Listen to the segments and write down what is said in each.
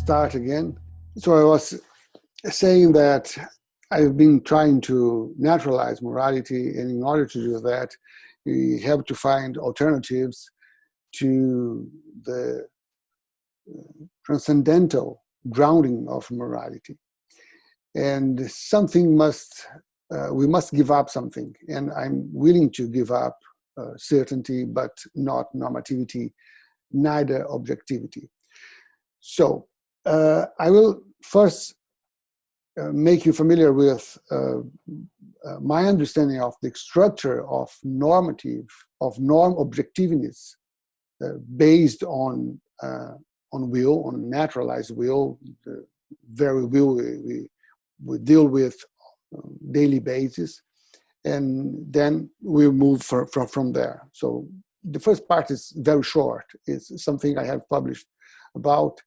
start again. So I was saying that I've been trying to naturalize morality, and in order to do that, we have to find alternatives to the transcendental grounding of morality. And something we must give up something, and I'm willing to give up certainty, but not normativity, neither objectivity. So I will first make you familiar with my understanding of the structure of norm objectiveness based on will, on naturalized will, the very will we deal with on a daily basis, and then we'll move from there. So the first part is very short. It's something I have published about,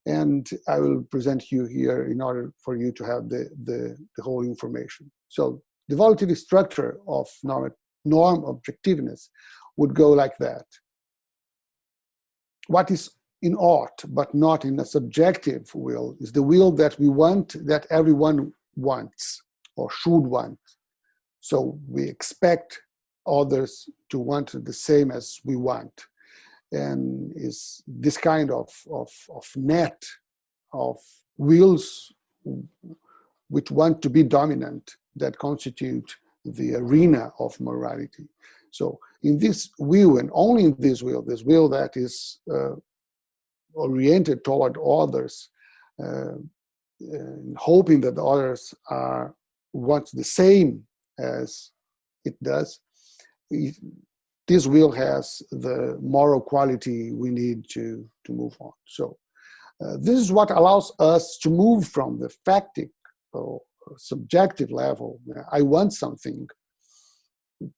and I will present you here in order for you to have the whole information. So the evaluative structure of norm objectiveness would go like that. What is in ought, but not in a subjective will, is the will that we want, that everyone wants or should want. So we expect others to want the same as we want. And is this kind of net of wills which want to be dominant that constitute the arena of morality. So in this will, and only in this will that is oriented toward others, hoping that others want the same as it does, this will has the moral quality we need to move on. So this is what allows us to move from the factic or subjective level, I want something,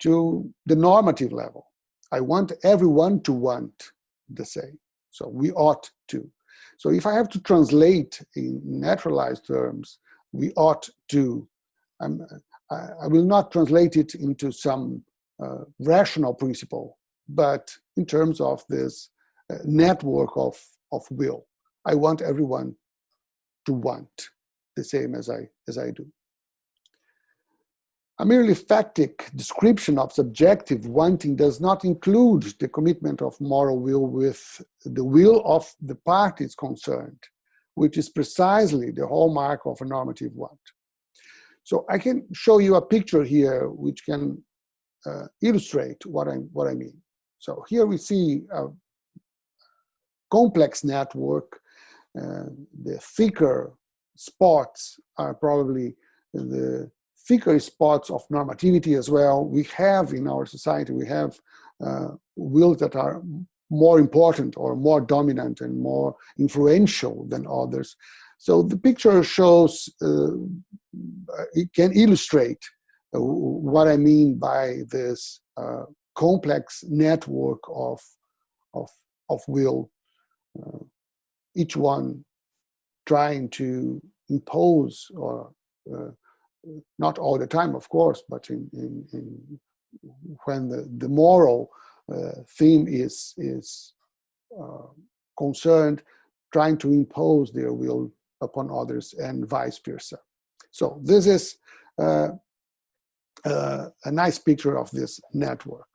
to the normative level. I want everyone to want the same. So we ought to. So if I have to translate in naturalized terms, we ought to, I will not translate it into some rational principle, but in terms of this network of will. I want everyone to want the same as I do. A merely factic description of subjective wanting does not include the commitment of moral will with the will of the parties concerned, which is precisely the hallmark of a normative want. So I can show you a picture here which can illustrate what I mean. So here we see a complex network. The thicker spots are probably the thicker spots of normativity as well. We have in our society, we have wills that are more important or more dominant and more influential than others. So the picture shows, it can illustrate what I mean by this complex network of will, each one trying to impose, or not all the time, of course, but when the moral theme is concerned, trying to impose their will upon others and vice versa. So this is a nice picture of this network.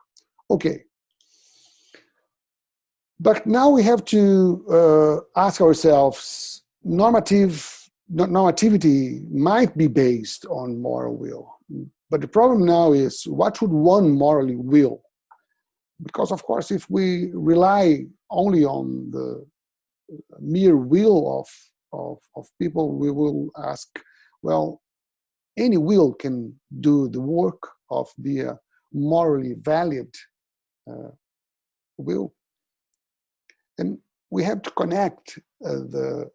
Okay. But now we have to ask ourselves, normativity might be based on moral will. But the problem now is, what should one morally will? Because, of course, if we rely only on the mere will of people, we will ask, well, any will can do the work of be a morally valid will. And we have to connect the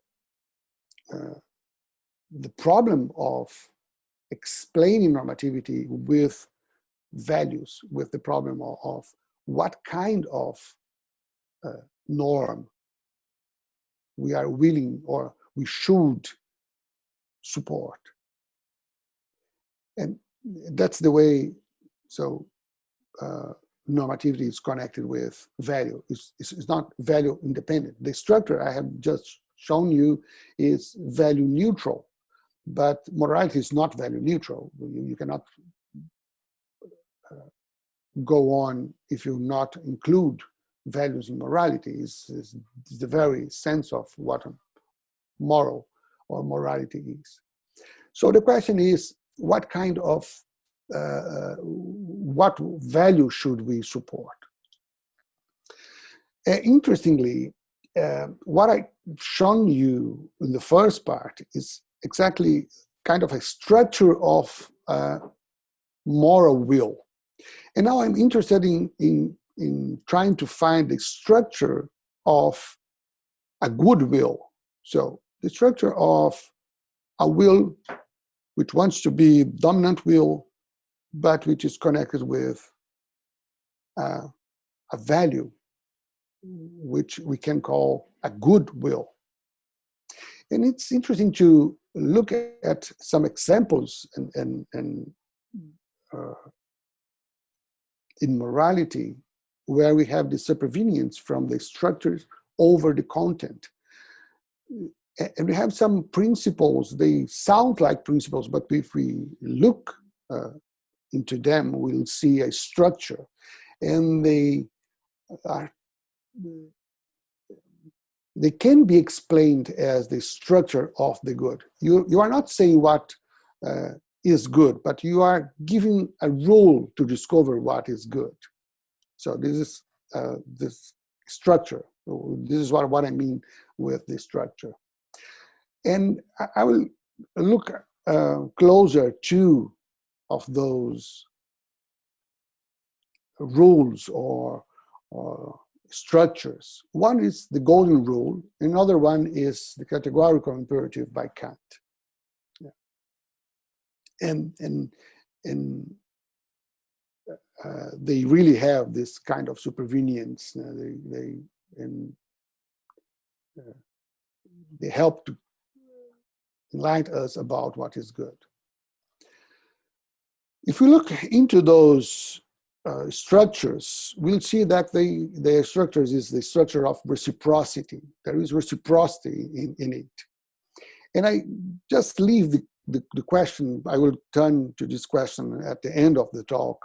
problem of explaining normativity with values, with the problem of what kind of norm we are willing or we should support. And that's the way, so normativity is connected with value. It's not value independent. The structure I have just shown you is value neutral, but morality is not value neutral. You cannot go on if you not include values in morality. It's the very sense of what moral or morality is. So the question is, what kind of what value should we support? Interestingly, what I've shown you in the first part is exactly kind of a structure of moral will. And now I'm interested in trying to find the structure of a good will. So the structure of a will which wants to be dominant will, but which is connected with a value which we can call a good will. And it's interesting to look at some examples in morality where we have the supervenience from the structures over the content. And we have some principles, they sound like principles, but if we look into them, we'll see a structure. And they can be explained as the structure of the good. You are not saying what is good, but you are giving a rule to discover what is good. So this is this structure. This is what I mean with the structure. And I will look closer to of those rules or structures. One is the golden rule. Another one is the categorical imperative by Kant. Yeah. And they really have this kind of supervenience. They help to enlighten us about what is good. If we look into those structures, we'll see that their structures is the structure of reciprocity. There is reciprocity in it. And I just leave the question, I will turn to this question at the end of the talk.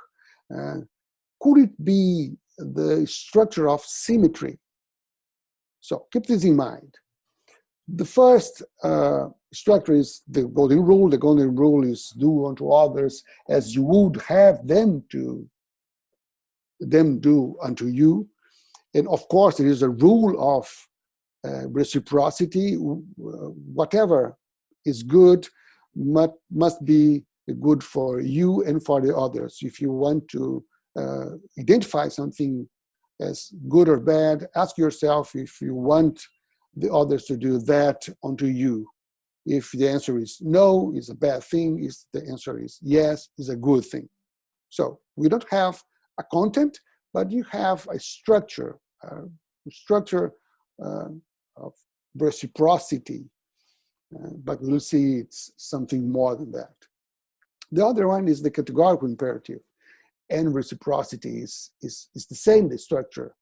Could it be the structure of symmetry? So keep this in mind. The first structure is the golden rule. The golden rule is do unto others as you would have them do unto you. And of course, there is a rule of reciprocity. Whatever is good must be good for you and for the others. If you want to identify something as good or bad, ask yourself if you want the others to do that unto you. If the answer is no, it's a bad thing. If the answer is yes, it's a good thing. So we don't have a content, but you have a structure of reciprocity. But we'll see it's something more than that. The other one is the categorical imperative, and reciprocity is the same, the structure.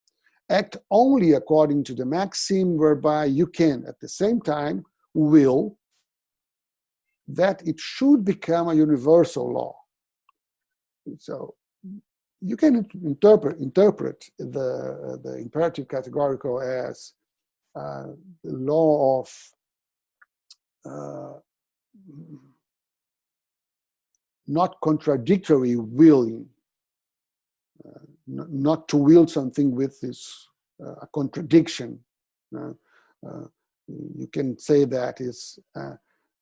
Act only according to the maxim whereby you can, at the same time, will that it should become a universal law. So you can interpret the imperative categorical as the law of not contradictory willing, not to will something with this a contradiction. You can say that is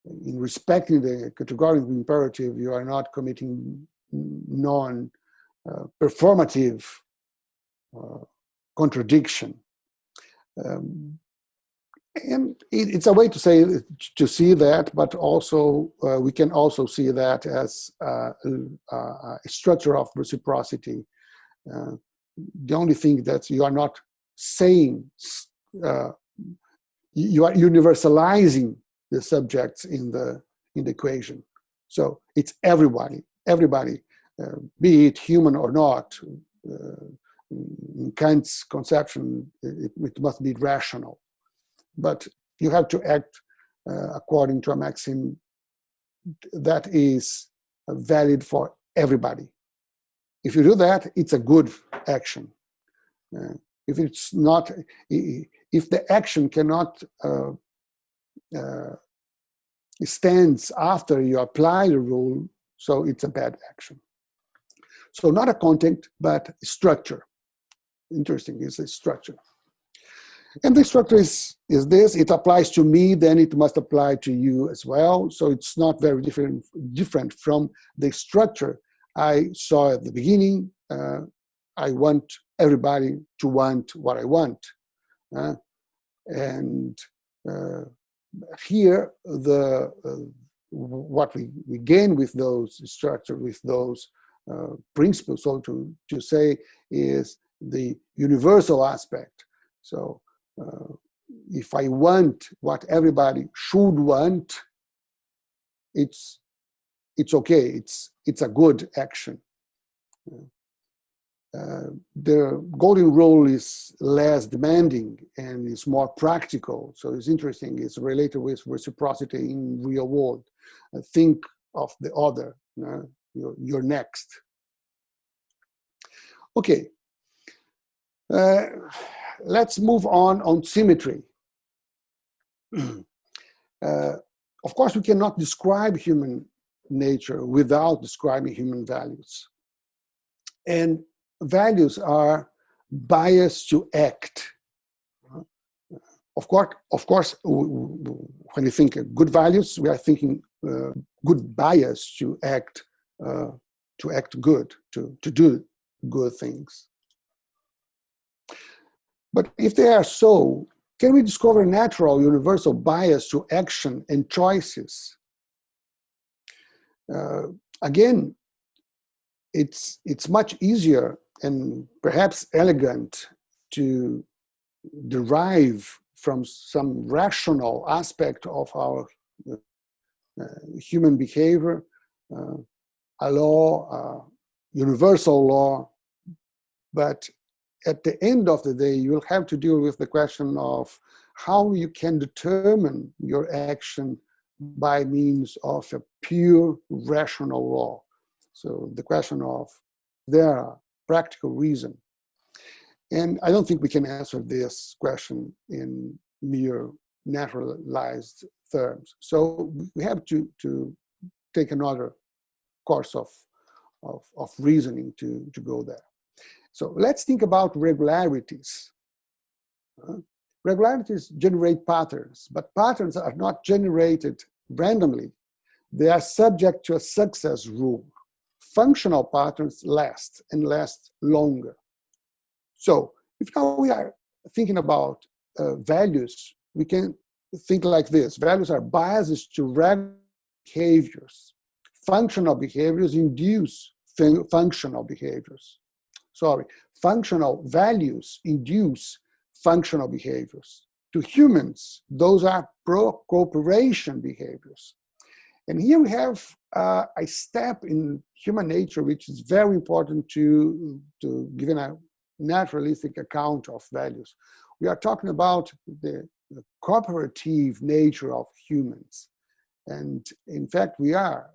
in respecting the categorical imperative, you are not committing non-performative contradiction. And it's a way to see that, but also we can also see that as a structure of reciprocity. The only thing that you are not saying, you are universalizing the subjects in the equation. So it's everybody, be it human or not. In Kant's conception, it must be rational. But You have to act according to a maxim that is valid for everybody. If you do that, it's a good action. If it's not, if the action cannot stands after you apply the rule, so it's a bad action. So not a content, but structure. Interesting, it's a structure. And the structure is this: it applies to me, then it must apply to you as well. So it's not very different from the structure I saw at the beginning. I want everybody to want what I want. And here, what we gain with those structure, with those principles, so to say, is the universal aspect. So if I want what everybody should want, it's okay. It's a good action. The golden rule is less demanding and is more practical. So it's interesting. It's related with reciprocity in real world. Think of the other. You're next. Okay. Let's move on symmetry. Of course, we cannot describe human nature without describing human values. And values are biased to act. Of course, when we think of good values, we are thinking good bias to act good, to do good things. But if they are so, can we discover a natural, universal bias to action and choices? Again, it's much easier and perhaps elegant to derive from some rational aspect of our human behavior, a law, universal law, but at the end of the day, you'll have to deal with the question of how you can determine your action by means of a pure rational law. So the question of there are practical reason. And I don't think we can answer this question in mere naturalized terms. So we have to take another course of reasoning to go there. So let's think about regularities. Regularities generate patterns, but patterns are not generated randomly. They are subject to a success rule. Functional patterns last and last longer. So if now we are thinking about values, we can think like this. Values are biases to regular behaviors. Functional behaviors induce functional behaviors. Functional values induce functional behaviors. To humans, those are pro-cooperation behaviors. And here we have a step in human nature which is very important to give a naturalistic account of values. We are talking about the cooperative nature of humans. And in fact, we are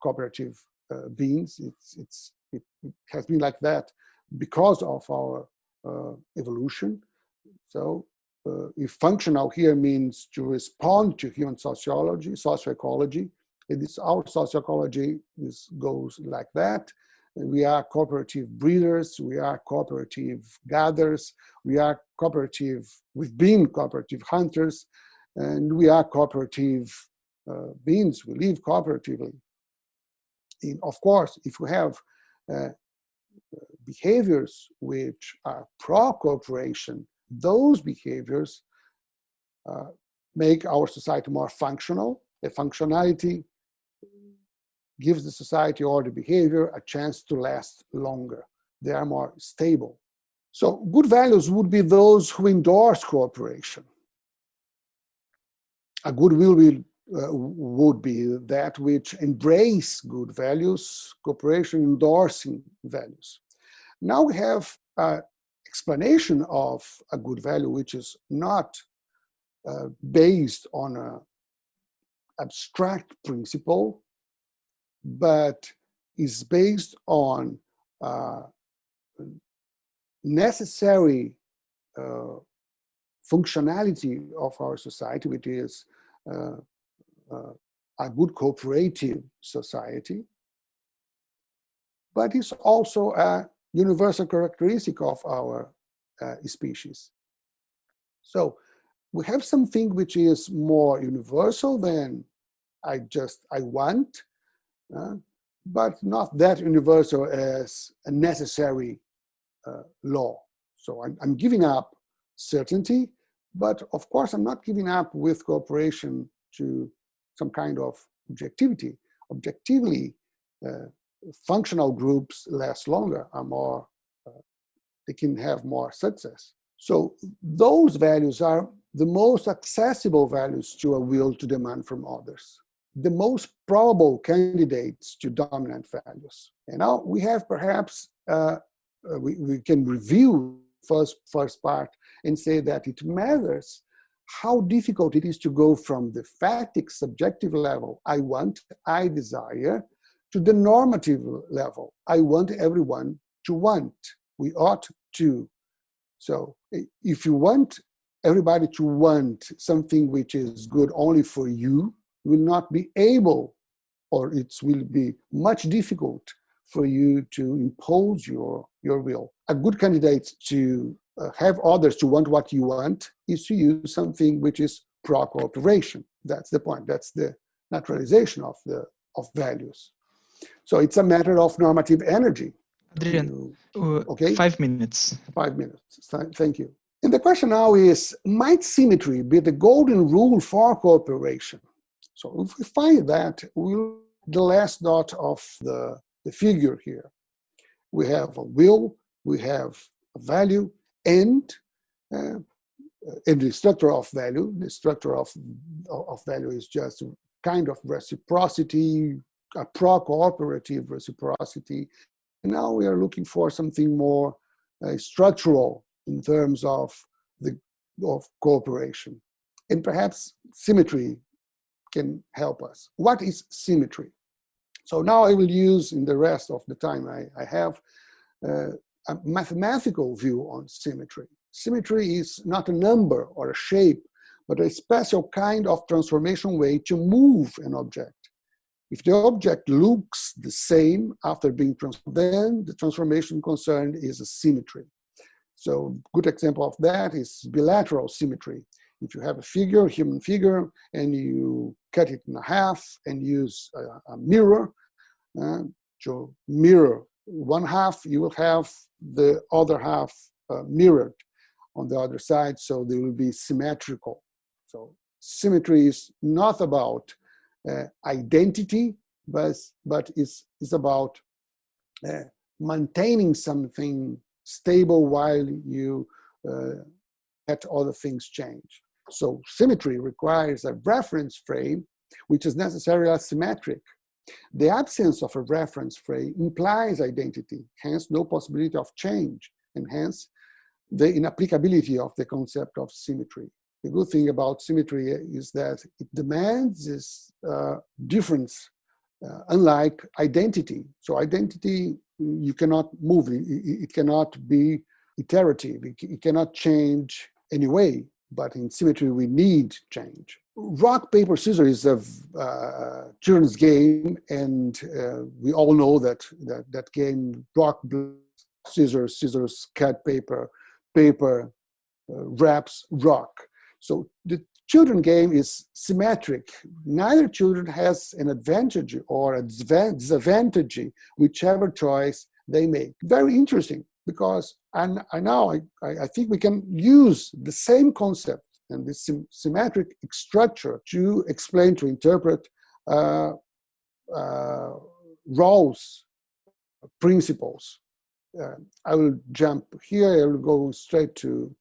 cooperative beings. It has been like that because of our evolution. So if functional here means to respond to human sociology, socioecology, our socioecology goes like that. We are cooperative breeders, we are cooperative gatherers, we are cooperative, we've been cooperative hunters, and we are cooperative beings, we live cooperatively. And of course, if we have behaviors which are pro-cooperation, those behaviors make our society more functional. The functionality gives the society or the behavior a chance to last longer. They are more stable. So good values would be those who endorse cooperation. A good will would be that which embrace good values, cooperation endorsing values. Now we have an explanation of a good value, which is not based on an abstract principle, but is based on necessary functionality of our society, which is a good cooperative society, but it's also a universal characteristic of our species. So we have something which is more universal than I want, but not that universal as a necessary law. So I'm giving up certainty, but of course I'm not giving up with cooperation to some kind of objectivity. Objectively, functional groups last longer, are more, they can have more success. So those values are the most accessible values to a will to demand from others, the most probable candidates to dominant values. And now we have perhaps, we can review first part and say that it matters how difficult it is to go from the factic subjective level, I want, I desire, to the normative level, I want everyone to want, we ought to. So if you want everybody to want something which is good only for you, you will not be able, or it will be much difficult for you to impose your will. A good candidate to have others to want what you want is to use something which is pro-cooperation. That's the point. That's the naturalization of values. So it's a matter of normative energy. Adrian, okay? 5 minutes. 5 minutes. Thank you. And the question now is, might symmetry be the golden rule for cooperation? So if we find that, we'll the last dot of the figure here. We have a will, we have a value, and the structure of value. The structure of value is just kind of reciprocity, a pro-cooperative reciprocity. And now we are looking for something more structural in terms of cooperation. And perhaps symmetry can help us. What is symmetry? So now I will use, in the rest of the time I have, a mathematical view on symmetry. Symmetry is not a number or a shape, but a special kind of transformation way to move an object. If the object looks the same after being transformed, then the transformation concerned is a symmetry. So a good example of that is bilateral symmetry. If you have a figure, human figure, and you cut it in half and use a mirror to mirror one half, you will have the other half mirrored on the other side, so they will be symmetrical. So symmetry is not about identity, but is about maintaining something stable while you let other things change. So symmetry requires a reference frame which is necessarily asymmetric. The absence of a reference frame implies identity, hence no possibility of change, and hence the inapplicability of the concept of symmetry. The good thing about symmetry is that it demands this difference, unlike identity. So identity, you cannot move, it cannot be iterative, it cannot change anyway, but in symmetry we need change. Rock, paper, scissors is a children's game, and we all know that game, rock, scissors, cut paper, wraps rock. So the children game is symmetric. Neither children has an advantage or a disadvantage, whichever choice they make. Very interesting, because I think we can use the same concept and this symmetric structure to explain, to interpret Rawls' principles. I will jump here, I will go straight to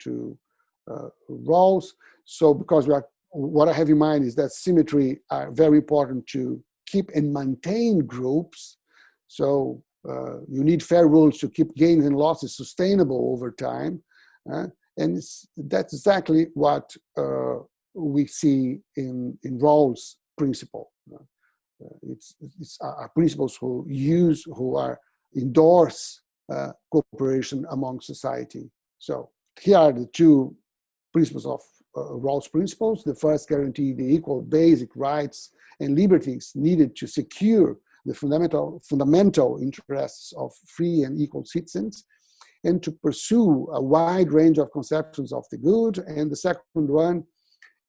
Rawls. So because what I have in mind is that symmetry are very important to keep and maintain groups. So you need fair rules to keep gains and losses sustainable over time. And that's exactly what we see in Rawls' principle. It's principles who endorse cooperation among society. So here are the two principles of Rawls' principles. The first, guarantee the equal basic rights and liberties needed to secure the fundamental interests of free and equal citizens, and to pursue a wide range of conceptions of the good. And the second one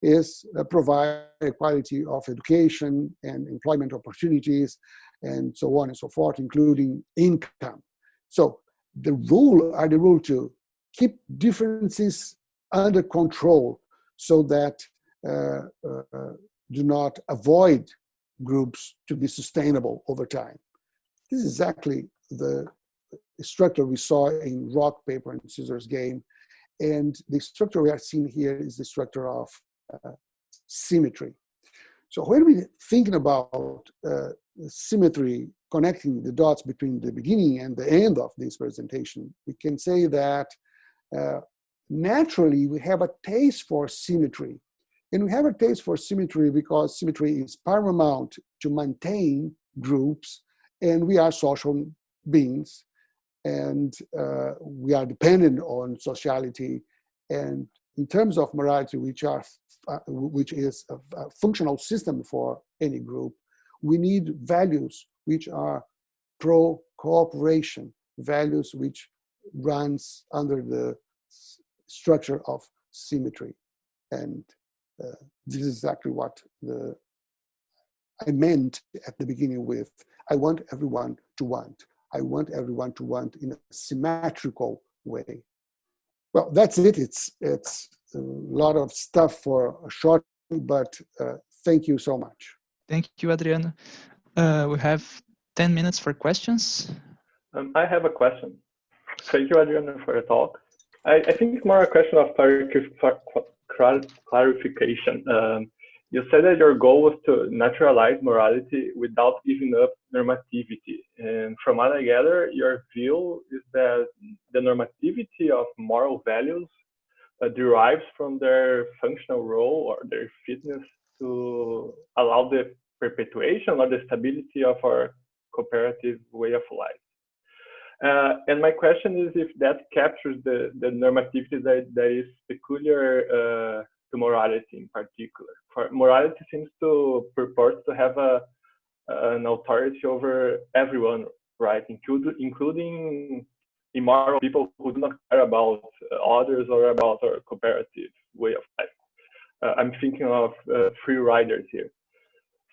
is provide equality of education and employment opportunities, and so on and so forth, including income. So the rule to keep differences under control, so that do not avoid groups to be sustainable over time. This is exactly the structure we saw in rock, paper, and scissors game. And the structure we are seeing here is the structure of symmetry. So when we're thinking about symmetry, connecting the dots between the beginning and the end of this presentation, we can say that naturally we have a taste for symmetry. And we have a taste for symmetry because symmetry is paramount to maintain groups, and we are social beings, and we are dependent on sociality. And in terms of morality, which is a functional system for any group, we need values which are pro-cooperation, values which runs under the structure of symmetry. And this is exactly what I meant at the beginning with, I want everyone to want. I want everyone to want in a symmetrical way. Well, that's it. It's a lot of stuff for a short, but thank you so much. Thank you, Adriano. We have 10 minutes for questions. I have a question. Thank you, Adriano, for your talk. I think it's more a question of clarification. You said that your goal was to naturalize morality without giving up normativity. And from what I gather, your view is that the normativity of moral values derives from their functional role or their fitness to allow the perpetuation or the stability of our cooperative way of life. And my question is if that captures the normativity that is peculiar to morality in particular. For morality seems to purport to have an authority over everyone, right? Including immoral people who do not care about others or about our cooperative way of life. I'm thinking of free riders here.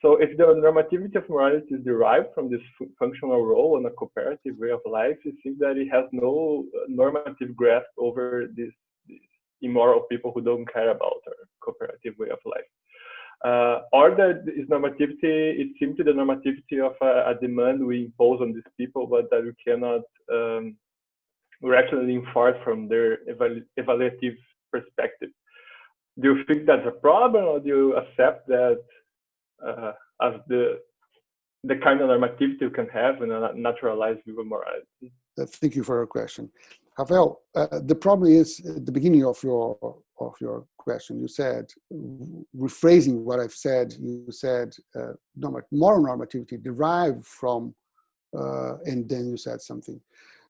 So if the normativity of morality is derived from this functional role in a cooperative way of life, it seems that it has no normative grasp over these immoral people who don't care about our cooperative way of life. Or that is normativity, it's simply the normativity of a demand we impose on these people, but that we cannot rationally enforce from their evaluative perspective. Do you think that's a problem, or do you accept that as the kind of normativity you can have in a naturalized view of morality? Thank you for your question. Rafael, the problem is at the beginning of your question. You said, rephrasing what I've said, you said moral normativity derived from, and then you said something.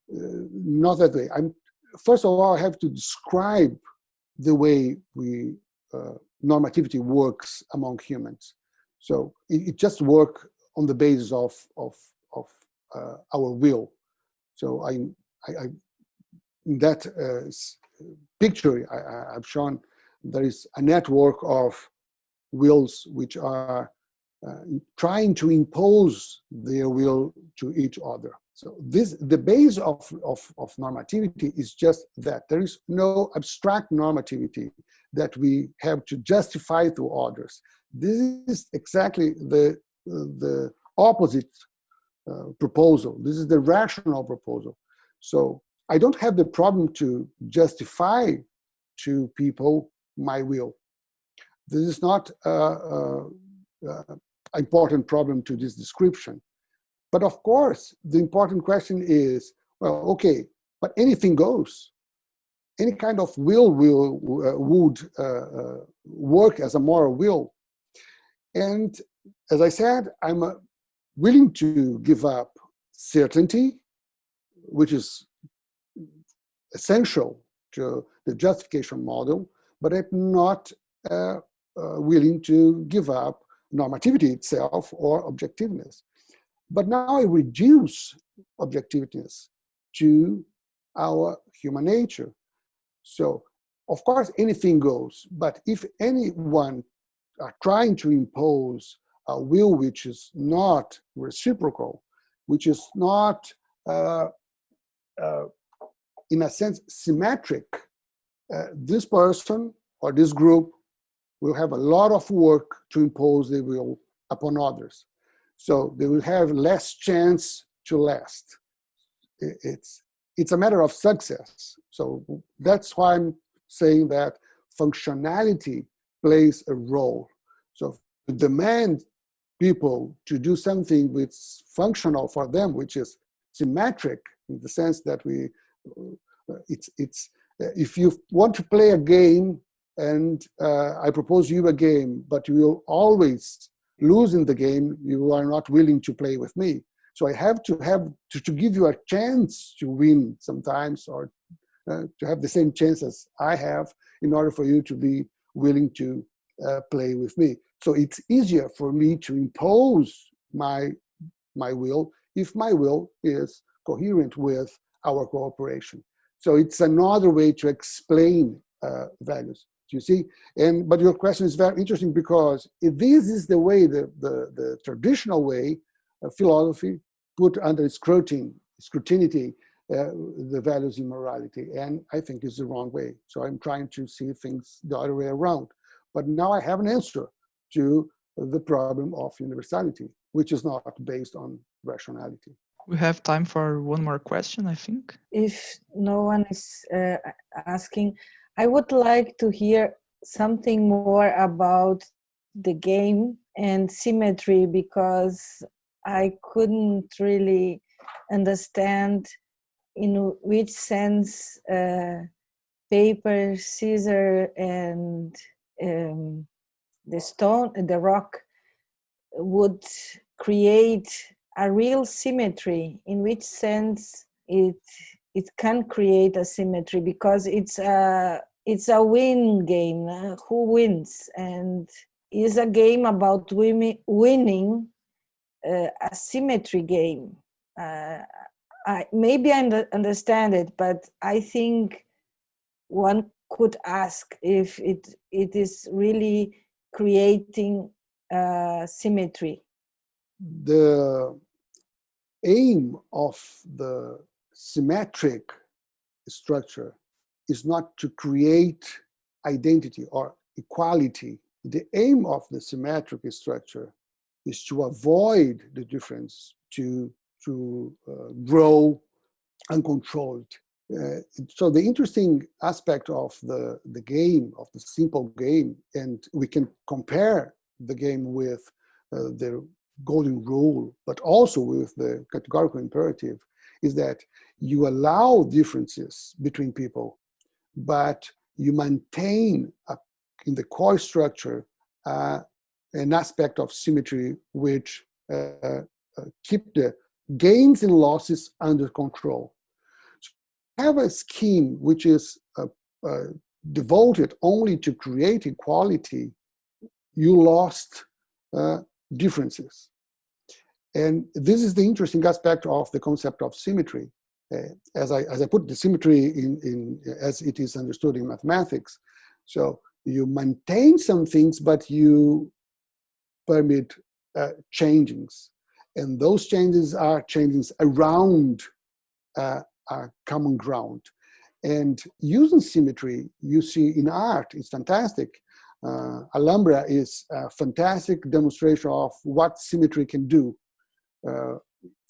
Not that way. First of all, I have to describe the way normativity works among humans. So it just works on the basis of our will. So in that picture I've shown, there is a network of wills which are trying to impose their will to each other. So the base of normativity is just that. There is no abstract normativity that we have to justify to others. This is exactly the opposite proposal. This is the rational proposal. So I don't have the problem to justify to people my will. This is not an important problem to this description. But of course, the important question is, well, okay, but anything goes. Any kind of will would work as a moral will. And as I said, I'm willing to give up certainty, which is essential to the justification model, but I'm not willing to give up normativity itself or objectiveness. But now I reduce objectiveness to our human nature. So, of course, anything goes, but if anyone are trying to impose a will which is not reciprocal, which is not, in a sense, symmetric, this person or this group will have a lot of work to impose their will upon others. So they will have less chance to last. It's a matter of success. So that's why I'm saying that functionality plays a role. So to demand people to do something which is functional for them, which is symmetric in the sense that if you want to play a game and I propose you a game, but you will always lose in the game, you are not willing to play with me. So I have to give you a chance to win sometimes, or to have the same chance as I have, in order for you to be willing to play with me. So it's easier for me to impose my will if my will is coherent with our cooperation. So it's another way to explain values. You see, but your question is very interesting, because this is the way, the traditional way of philosophy put under scrutiny the values in morality, and I think it's the wrong way. So I'm trying to see things the other way around. But now I have an answer to the problem of universality, which is not based on rationality. We have time for one more question, I think. If no one is asking, I would like to hear something more about the game and symmetry, because I couldn't really understand in which sense paper, scissors, and the rock would create a real symmetry. In which sense it can create a symmetry, because it's a win game. Who wins? And is a game about winning, a symmetry game. Maybe I understand it, but I think one could ask if it is really creating symmetry. The aim of the symmetric structure is not to create identity or equality. The aim of the symmetric structure is to avoid the difference, to grow uncontrolled. So the interesting aspect of the game, of the simple game, and we can compare the game with the golden rule, but also with the categorical imperative, is that you allow differences between people, but you maintain in the core structure an aspect of symmetry which keep the gains and losses under control. So have a scheme which is devoted only to create equality, you lost differences. And this is the interesting aspect of the concept of symmetry. As I put the symmetry in as it is understood in mathematics. So you maintain some things, but you permit changings. And those changes are changes around a common ground. And using symmetry, you see in art, it's fantastic. Alhambra is a fantastic demonstration of what symmetry can do.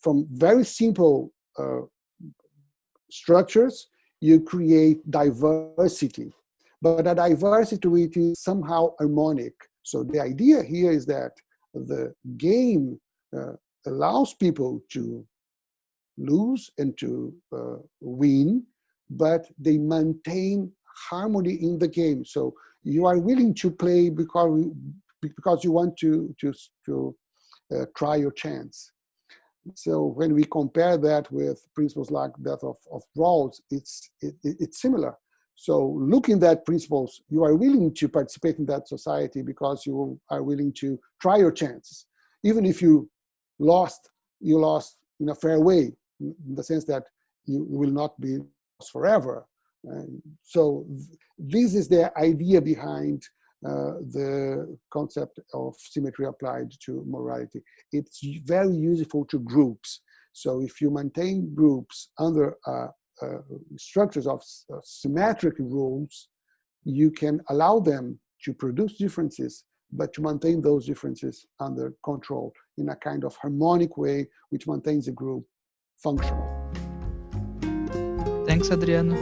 From very simple structures, you create diversity, but a diversity which is somehow harmonic. So the idea here is that the game allows people to lose and to win, but they maintain harmony in the game. So You are willing to play because you want to try your chance. So when we compare that with principles like that of roles, it's similar. So looking at that principles, you are willing to participate in that society because you are willing to try your chances. Even if you lost in a fair way, in the sense that you will not be lost forever. So this is the idea behind the concept of symmetry applied to morality. It's very useful to groups. So if you maintain groups under structures of symmetric rules, you can allow them to produce differences, but to maintain those differences under control in a kind of harmonic way, which maintains the group functional. Thanks, Adriano.